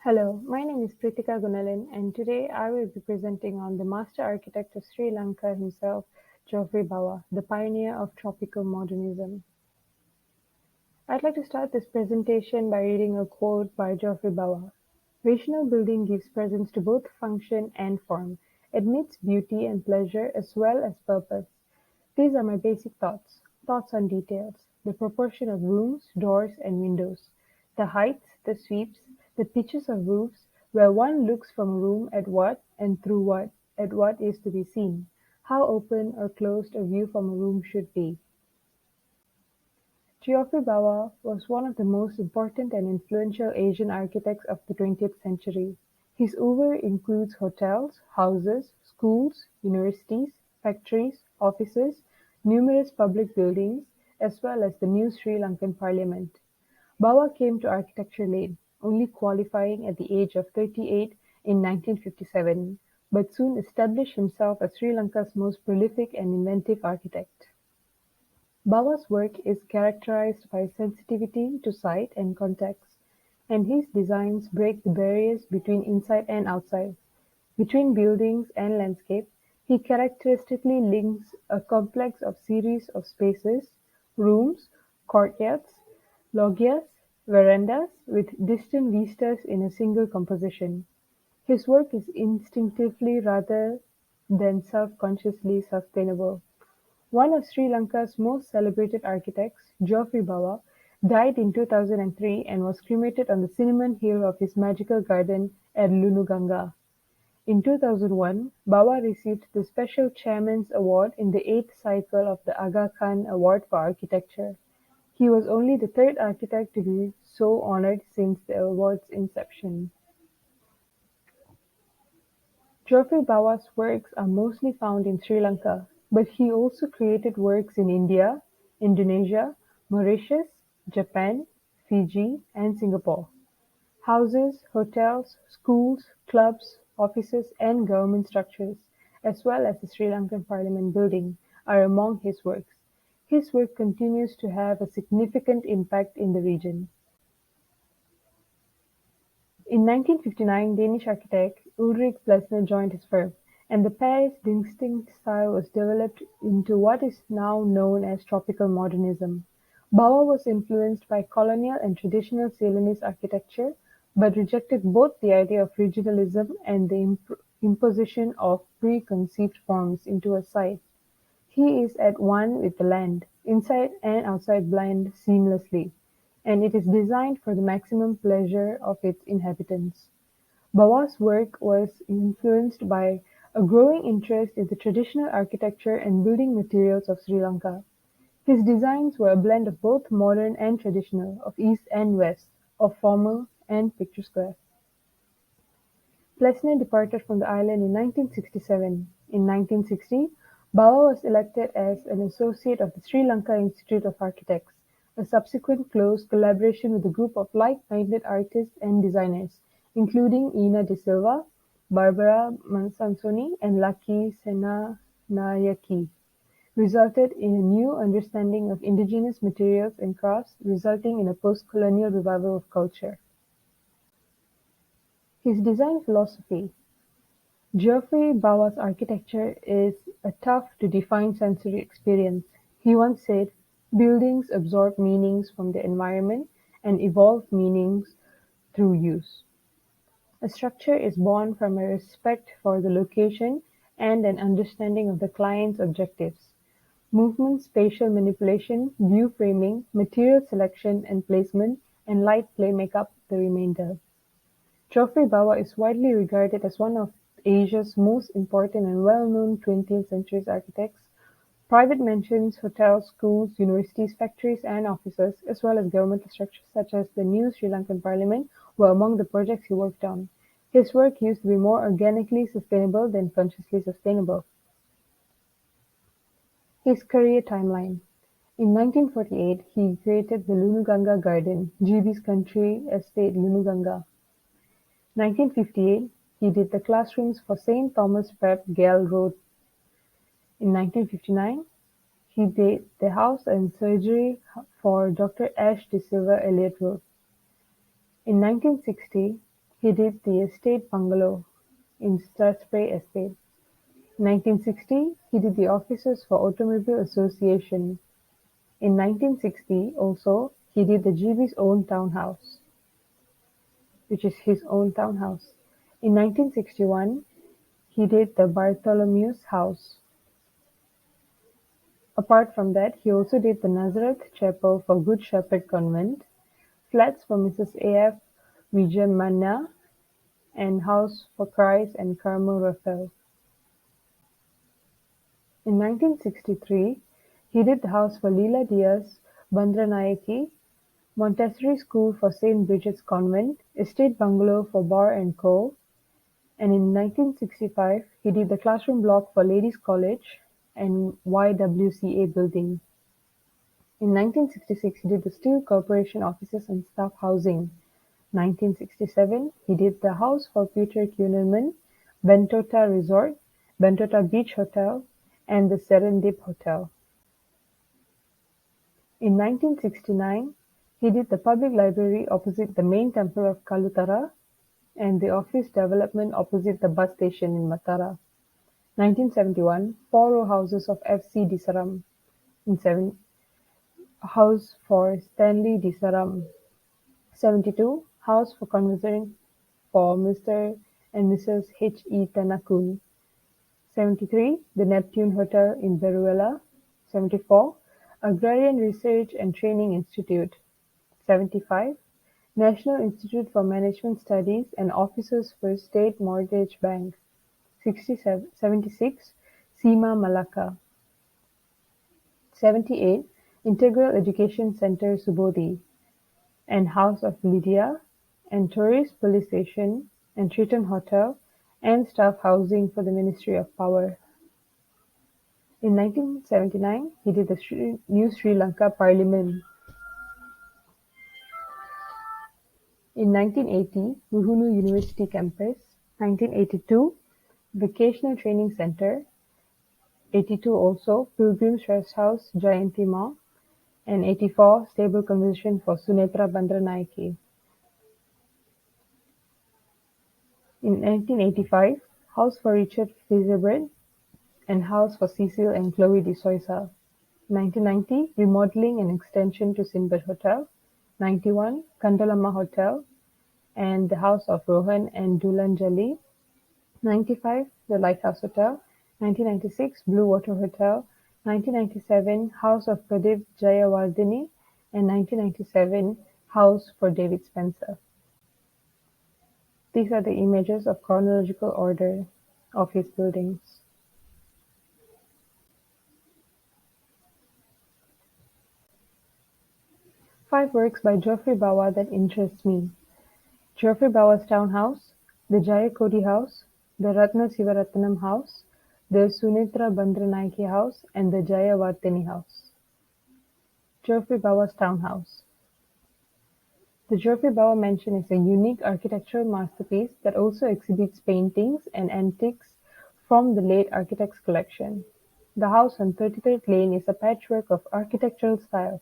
Hello, my name is PRITHIKA203122941 and today I will be presenting on the master architect of Sri Lanka himself, Geoffrey Bawa, the pioneer of tropical modernism. I'd like to start this presentation by reading a quote by Geoffrey Bawa. Rational building gives presence to both function and form, admits beauty and pleasure as well as purpose. These are my basic thoughts. Thoughts on details. The proportion of rooms, doors, and windows. The heights, the sweeps, the pitches of roofs, where one looks from a room at what, and through what, at what is to be seen. How open or closed a view from a room should be. Geoffrey Bawa was one of the most important and influential Asian architects of the 20th century. His oeuvre includes hotels, houses, schools, universities, factories, offices, numerous public buildings, as well as the new Sri Lankan parliament. Bawa came to architecture late, only qualifying at the age of 38 in 1957, but soon established himself as Sri Lanka's most prolific and inventive architect. Bawa's work is characterized by sensitivity to sight and context, and his designs break the barriers between inside and outside. Between buildings and landscape, he characteristically links a complex of series of spaces, rooms, courtyards, loggias, verandas, with distant vistas in a single composition. His work is instinctively rather than self-consciously sustainable. One of Sri Lanka's most celebrated architects, Geoffrey Bawa, died in 2003 and was cremated on the cinnamon hill of his magical garden at Lunuganga. In 2001, Bawa received the Special Chairman's Award in the eighth cycle of the Aga Khan Award for Architecture. He was only the third architect to be so honored since the award's inception. Geoffrey Bawa's works are mostly found in Sri Lanka, but he also created works in India, Indonesia, Mauritius, Japan, Fiji, and Singapore. Houses, hotels, schools, clubs, offices, and government structures, as well as the Sri Lankan Parliament building, are among his works. His work continues to have a significant impact in the region. In 1959, Danish architect Ulrik Plesner joined his firm, and the pair's distinct style was developed into what is now known as tropical modernism. Bawa was influenced by colonial and traditional Ceylonese architecture, but rejected both the idea of regionalism and the imposition of preconceived forms into a site. He is at one with the land, inside and outside blend seamlessly, and it is designed for the maximum pleasure of its inhabitants. Bawa's work was influenced by a growing interest in the traditional architecture and building materials of Sri Lanka. His designs were a blend of both modern and traditional, of east and west, of formal and picturesque. Plesner departed from the island in 1967. In 1960, Bawa was elected as an associate of the Sri Lanka Institute of Architects, a subsequent close collaboration with a group of like-minded artists and designers, including Ina De Silva, Barbara Sansoni, and Lucky Senanayake, resulted in a new understanding of indigenous materials and crafts, resulting in a post-colonial revival of culture. His design philosophy. Geoffrey Bawa's architecture is a tough-to-define sensory experience. He once said, "Buildings absorb meanings from the environment and evolve meanings through use." A structure is born from a respect for the location and an understanding of the client's objectives. Movement, spatial manipulation, view framing, material selection and placement, and light play make up the remainder. Geoffrey Bawa is widely regarded as one of Asia's most important and well-known 20th-century architects. Private mansions, hotels, schools, universities, factories, and offices, as well as governmental structures such as the new Sri Lankan Parliament, were among the projects he worked on. His work used to be more organically sustainable than consciously sustainable. His career timeline. In 1948, he created the Lunuganga Garden, GB's country estate Lunuganga. 1958, he did the classrooms for Saint Thomas Prep, Gale Road. In 1959, he did the house and surgery for Dr. Ash De Silva, Elliot Road. In 1960, he did the estate bungalow in Strathspey Estate. In 1960, he did the offices for Automobile Association. In 1960 also, he did the GB's own townhouse, which is his own townhouse. In 1961, he did the Bartholomew's House. Apart from that, he also did the Nazareth Chapel for Good Shepherd Convent, flats for Mrs. A. F. Vijayamanna, and house for Christ and Carmel Raphael. In 1963, he did the house for Leela Diaz Bandranayake, Montessori School for Saint Bridget's Convent, estate bungalow for Bar and Co., and in 1965 he did the classroom block for Ladies College and YWCA building. In 1966 he did the Steel Corporation offices and staff housing. 1967 he did the house for Peter Kuhneman, Bentota Resort, Bentota Beach Hotel, and the Serendip Hotel. In 1969 he did the public library opposite the main temple of Kalutara and the office development opposite the bus station in Matara. 1971 4-row houses of F. C. Disaram. In house for Stanley Disaram. 72 house for conversing for Mr. and Mrs. H. E. Tanakun. 73 the Neptune Hotel in Beruela. 74 Agrarian Research and Training Institute. 75 National Institute for Management Studies and offices for State Mortgage Bank. 76 Seema Malacca. 78 Integral Education Center Subodhi and House of Lydia and Tourist Police Station and Triton Hotel and staff housing for the Ministry of Power. In 1979, he did the New Sri Lanka Parliament. In 1980, Ruhunu University Campus. 1982, Vocational Training Center. 82 also, Pilgrim's Rest House, Jayanti Ma. And 84, Stable Conversation for Sunetra Bandranayake. In 1985, House for Richard Fizebread and House for Cecil and Chloe de Souza. 1990, remodeling and extension to Sinbad Hotel. 91, Kandalama Hotel and the House of Rohan and Dulanjali. 95, the Lighthouse Hotel. 1996, Blue Water Hotel. 1997, House of Pradeep Jayawardene and 1997, House for David Spencer. These are the images of chronological order of his buildings. Five works by Geoffrey Bawa that interest me. Geoffrey Bawa's Townhouse, the Jayakodi House, the Ratna Sivaratnam House, the Sunitra Bandranayake House, and the Jayawardene House. Geoffrey Bawa's Townhouse. The Geoffrey Bawa Mansion is a unique architectural masterpiece that also exhibits paintings and antiques from the late architect's collection. The house on 33rd Lane is a patchwork of architectural styles.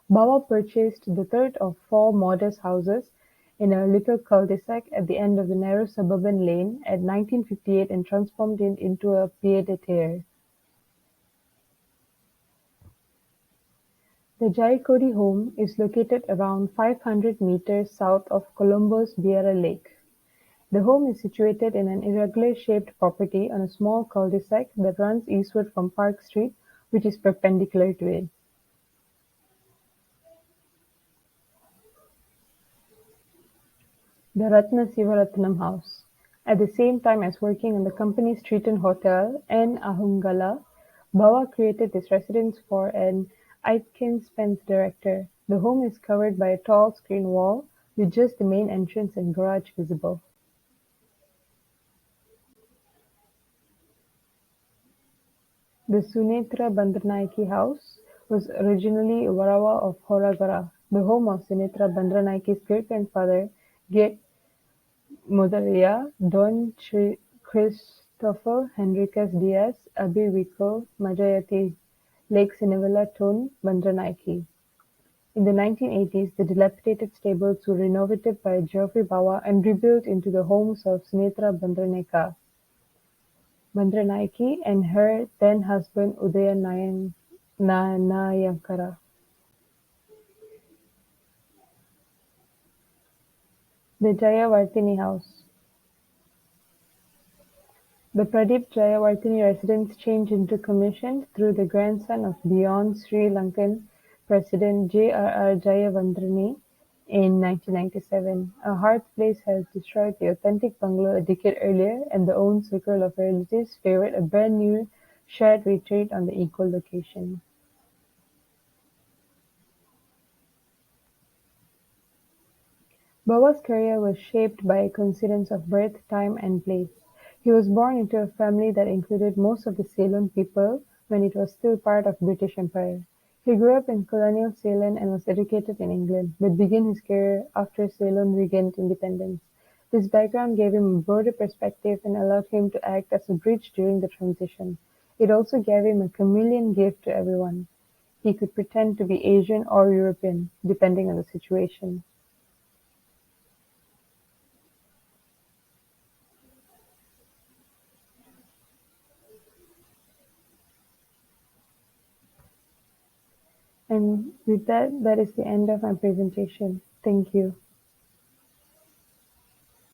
Bawa purchased the third of four modest houses in a little cul-de-sac at the end of the narrow suburban lane at 1958 and transformed it into a pied-à-terre. The Jayakodi home is located around 500 meters south of Colombo's Beara Lake. The home is situated in an irregular-shaped property on a small cul-de-sac that runs eastward from Park Street, which is perpendicular to it. The Ratna Sivaratnam House. At the same time as working on the company's Triton Hotel and Ahungala, Bawa created this residence for an Aitken Spence director. The home is covered by a tall screen wall with just the main entrance and garage visible. The Sunetra Bandranayake House was originally Varawa of Horagara, the home of Sunetra Bandranaike's great-grandfather, Gate Mudaraya, Don Christopher Henriquez Diaz, Abi Rico Majayati, Lake Sinavella Tun Bandranayake. In the 1980s, the dilapidated stables were renovated by Geoffrey Bawa and rebuilt into the homes of Sunitra Bandaranaike and her then-husband Udaya Nayankara. The Jayavartini House. The Pradeep Jayawartini residence changed into commissioned through the grandson of beyond Sri Lankan President J.R.R. Jayawardene in 1997. A hearth blaze has destroyed the authentic bungalow a decade earlier, and the own circle of relatives favored a brand new shared retreat on the equal location. Bawa's career was shaped by a coincidence of birth, time, and place. He was born into a family that included most of the Ceylon people when it was still part of British Empire. He grew up in colonial Ceylon and was educated in England, but began his career after Ceylon regained independence. This background gave him a broader perspective and allowed him to act as a bridge during the transition. It also gave him a chameleon gift to everyone. He could pretend to be Asian or European, depending on the situation. And with that, that is the end of my presentation. Thank you.